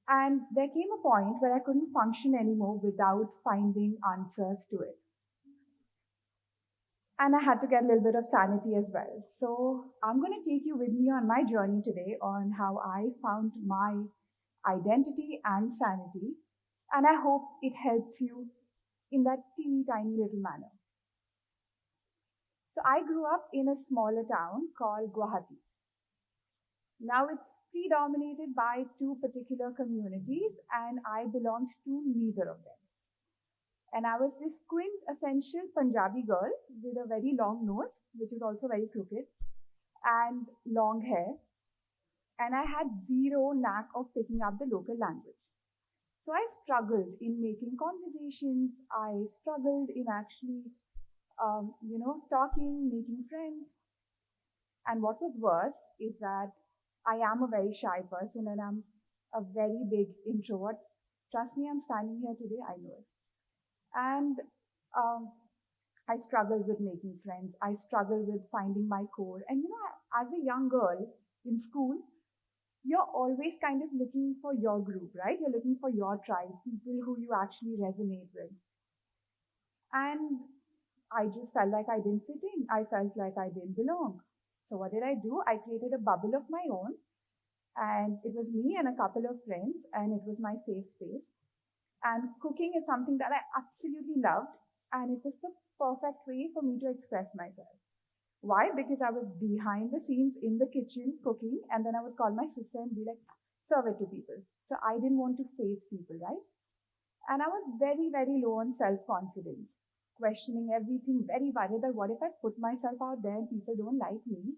And there came a point where I couldn't function anymore without finding answers to it. And I had to get a little bit of sanity as well. So I'm going to take you with me on my journey today on how I found my identity and sanity. And I hope it helps you in that teeny tiny little manner. So I grew up in a smaller town called Guwahati. Now it's predominated by two particular communities, and I belonged to neither of them. And I was this quintessential Punjabi girl with a very long nose, which is also very crooked, and long hair. And I had zero knack of picking up the local language. So I struggled in making conversations. I struggled in actually, talking, making friends. And what was worse is that I am a very shy person and I'm a very big introvert. Trust me, I'm standing here today, I know it. And um, I struggle with making friends. I struggle with finding my core. And as a young girl in school, you're always kind of looking for your group, right? You're looking for your tribe, people who you actually resonate with. And I just felt like I didn't fit in. I felt like I didn't belong. So what did I do? I created a bubble of my own, and it was me and a couple of friends, and it was my safe space. And cooking is something that I absolutely loved, and it was the perfect way for me to express myself. Why? Because I was behind the scenes in the kitchen cooking, and then I would call my sister and be like, serve it to people. So I didn't want to face people, right? And I was very, very low on self confidence, questioning everything, very worried that what if I put myself out there and people don't like me?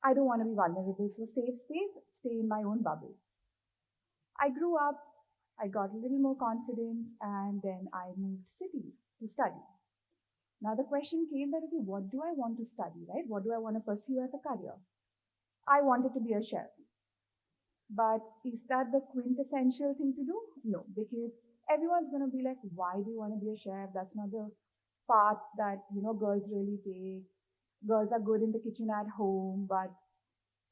I don't want to be vulnerable. So, safe space, stay in my own bubble. I grew up, I got a little more confidence, and then I moved cities to study. Now, the question came that, okay, what do I want to study, right? What do I want to pursue as a career? I wanted to be a chef. But is that the quintessential thing to do? No, because everyone's going to be like, why do you want to be a chef? That's not the path that, girls really take. Girls are good in the kitchen at home, but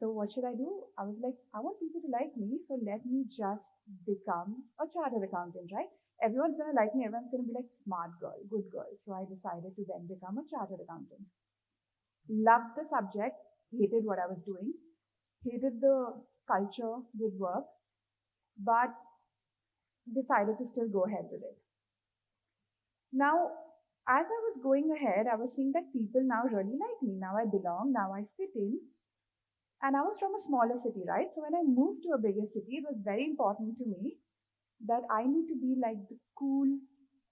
so what should I do? I was like, I want people to like me, so let me just become a chartered accountant, right? Everyone's going to like me. Everyone's going to be like, smart girl, good girl. So I decided to then become a chartered accountant. Loved the subject, hated what I was doing, hated the culture with work, but decided to still go ahead with it. Now, as I was going ahead, I was seeing that people now really like me. Now I belong, now I fit in. And I was from a smaller city, right? So when I moved to a bigger city, it was very important to me that I need to be like the cool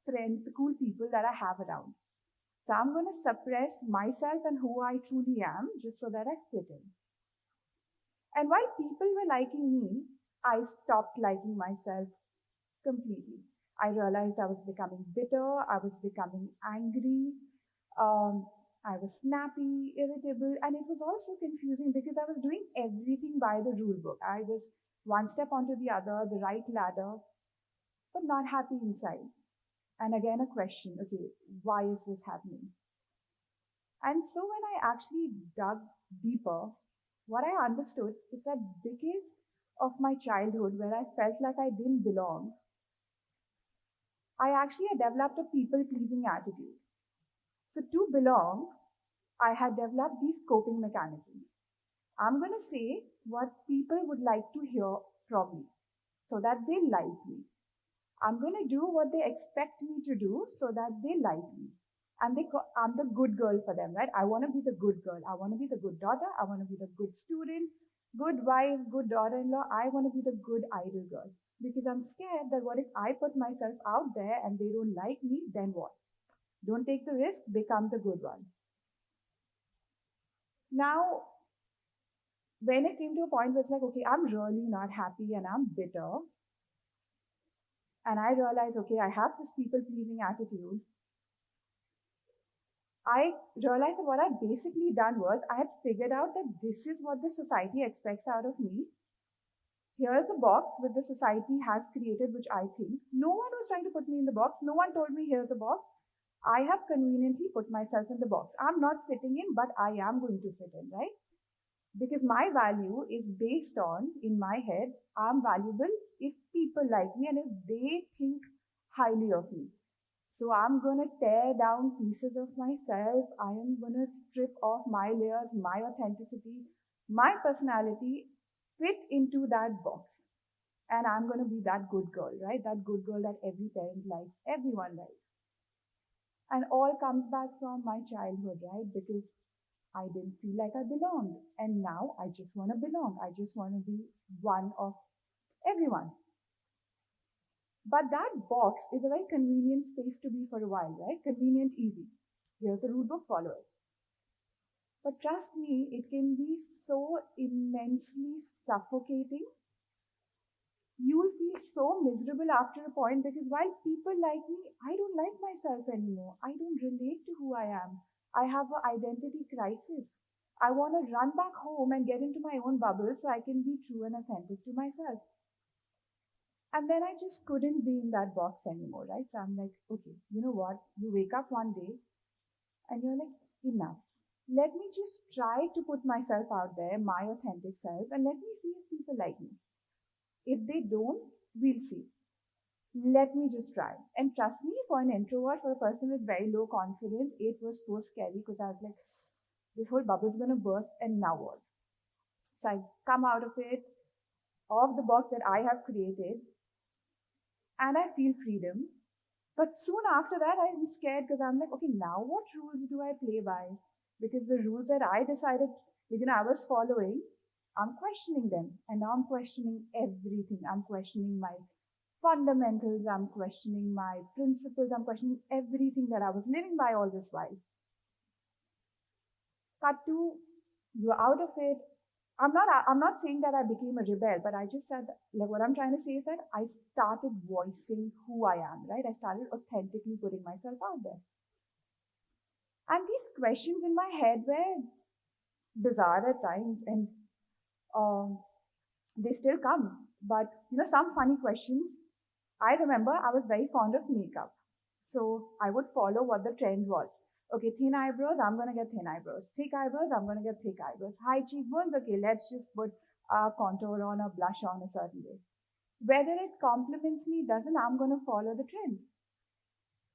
friends, the cool people that I have around. So I'm going to suppress myself and who I truly am just so that I fit in. And while people were liking me, I stopped liking myself completely. I realized I was becoming bitter, I was becoming angry, um, I was snappy, irritable, and it was also confusing because I was doing everything by the rule book. I was one step onto the other, the right ladder, but not happy inside. And again, a question, okay, why is this happening? And so when I actually dug deeper, what I understood is that because of my childhood where I felt like I didn't belong, I actually had developed a people pleasing attitude. So to belong, I had developed these coping mechanisms. I'm going to say what people would like to hear from me so that they like me. I'm going to do what they expect me to do so that they like me. And I'm the good girl for them, right? I want to be the good girl. I want to be the good daughter. I want to be the good student, good wife, good daughter-in-law. I want to be the good idol girl because I'm scared that what if I put myself out there and they don't like me, then what? Don't take the risk, become the good one. Now, when it came to a point where it's like, okay, I'm really not happy and I'm bitter, and I realized, okay, I have this people pleasing attitude, I realized that what I'd basically done was I had figured out that this is what the society expects out of me. Here's a box which the society has created, which I think no one was trying to put me in the box. No one told me here's a box. I have conveniently put myself in the box. I'm not fitting in, but I am going to fit in, right? Because my value is based on, in my head, I'm valuable if people like me and if they think highly of me. So I'm going to tear down pieces of myself. I am going to strip off my layers, my authenticity, my personality, fit into that box. And I'm going to be that good girl, right? That good girl that every parent likes, everyone likes. And all comes back from my childhood, right? Because I didn't feel like I belonged. And now I just want to belong. I just want to be one of everyone. But that box is a very convenient space to be for a while, right? Convenient, easy. Here's the rule book, follow it. But trust me, it can be so immensely suffocating. You will feel so miserable after a point because while people like me, I don't like myself anymore. I don't relate to who I am. I have an identity crisis. I want to run back home and get into my own bubble so I can be true and authentic to myself. And then I just couldn't be in that box anymore, right? So I'm like, okay, you know what? You wake up one day and you're like, enough. Let me just try to put myself out there, my authentic self, and let me see if people like me. If they don't, we'll see. Let me just try. And trust me, for an introvert, for a person with very low confidence, it was so scary because I was like, this whole bubble's going to burst, and now what? So I come out of it, of the box that I have created, and I feel freedom. But soon after that, I'm scared because I'm like, okay, now what rules do I play by? Because the rules that I decided, I was following, I'm questioning them. And now I'm questioning everything. I'm questioning my fundamentals. I'm questioning my principles. I'm questioning everything that I was living by all this while. Cut to, you're out of it. I'm not saying that I became a rebel, but I just said, like, what I'm trying to say is that I started voicing who I am, right? I started authentically putting myself out there. And these questions in my head were bizarre at times, and um, they still come. But, some funny questions. I remember I was very fond of makeup. So I would follow what the trend was. Okay, thin eyebrows, I'm going to get thin eyebrows. Thick eyebrows, I'm going to get thick eyebrows. High cheekbones, okay, let's just put a contour on or blush on a certain way. Whether it compliments me, doesn't, I'm going to follow the trend.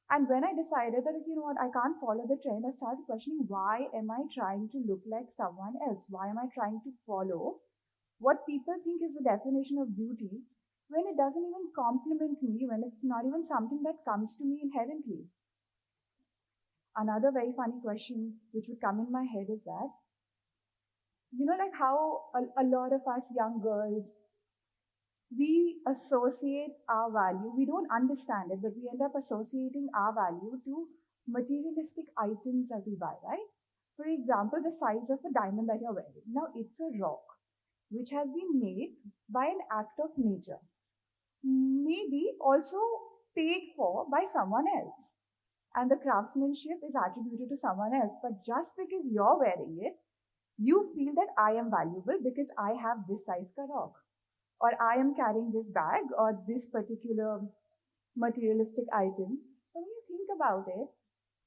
And when I decided that, you know what, I can't follow the trend, I started questioning, why am I trying to look like someone else? Why am I trying to follow what people think is the definition of beauty when it doesn't even compliment me, when it's not even something that comes to me inherently? Another very funny question which would come in my head is that, like how a lot of us young girls, we associate our value, we don't understand it, but we end up associating our value to materialistic items that we buy, right? For example, the size of a diamond that you're wearing. Now, it's a rock which has been made by an act of nature, maybe also paid for by someone else. And the craftsmanship is attributed to someone else. But just because you're wearing it, you feel that I am valuable because I have this size ka rock, or I am carrying this bag or this particular materialistic item. So when you think about it,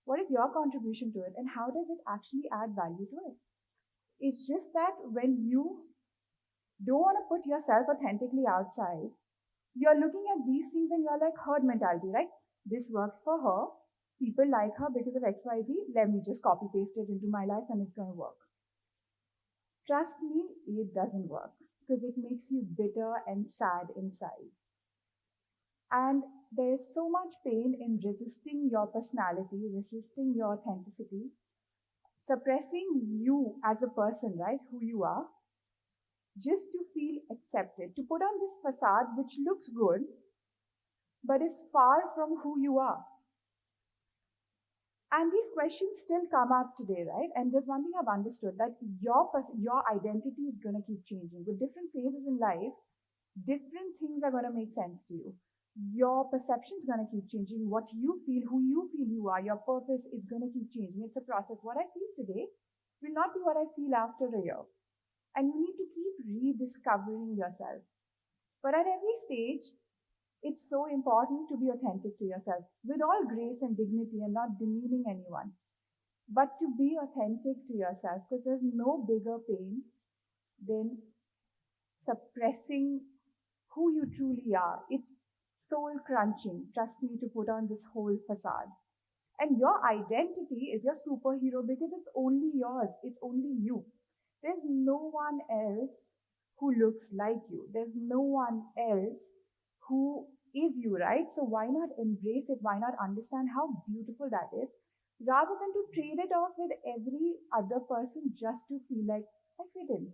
what is your contribution to it and how does it actually add value to it? It's just that when you don't want to put yourself authentically outside, you're looking at these things and you're like herd mentality, right? This works for her. People like her because of XYZ. Let me just copy paste it into my life and it's going to work. Trust me, it doesn't work because it makes you bitter and sad inside. And there's so much pain in resisting your personality, resisting your authenticity, suppressing you as a person, right? Who you are, just to feel accepted, to put on this facade which looks good, but is far from who you are. And these questions still come up today, right? And there's one thing I've understood, that your identity is going to keep changing. With different phases in life, different things are going to make sense to you. Your perception is going to keep changing. What you feel, who you feel you are, your purpose is going to keep changing. It's a process. What I feel today will not be what I feel after a year. And you need to keep rediscovering yourself. But at every stage, it's so important to be authentic to yourself with all grace and dignity and not demeaning anyone. But to be authentic to yourself, because there's no bigger pain then suppressing who you truly are. It's soul crunching, trust me, to put on this whole facade. And your identity is your superhero because it's only yours, it's only you. There's no one else who looks like you, there's no one else who is you, right? So why not embrace it? Why not understand how beautiful that is rather than to trade it off with every other person just to feel like I fit in?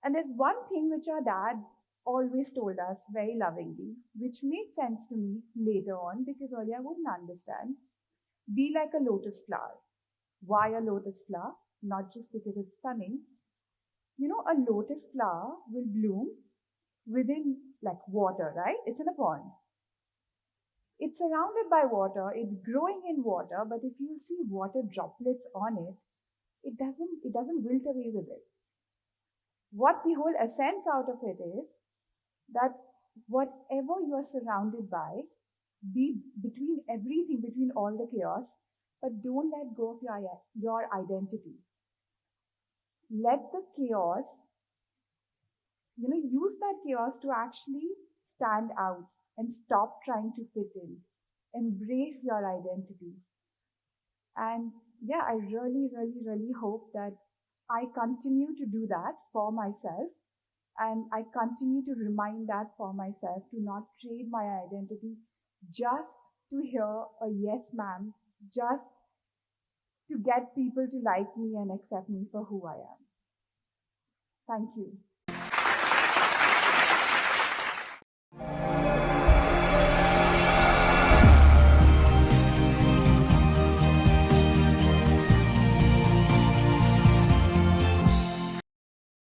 And there's one thing which our dad always told us very lovingly, which made sense to me later on because earlier I wouldn't understand. Be like a lotus flower. Why a lotus flower? Not just because it's stunning. You know, a lotus flower will bloom within like water, right? It's in a pond. It's surrounded by water, it's growing in water, but if you see water droplets on it, it doesn't wilt away with it. What the whole essence out of it is that whatever you are surrounded by, be between everything, between all the chaos, but don't let go of your identity. Let the chaos, use that chaos to actually stand out and stop trying to fit in. Embrace your identity. And yeah, I really, really, really hope that I continue to do that for myself. And I continue to remind that for myself to not trade my identity just to hear a yes, ma'am, just to get people to like me and accept me for who I am. Thank you.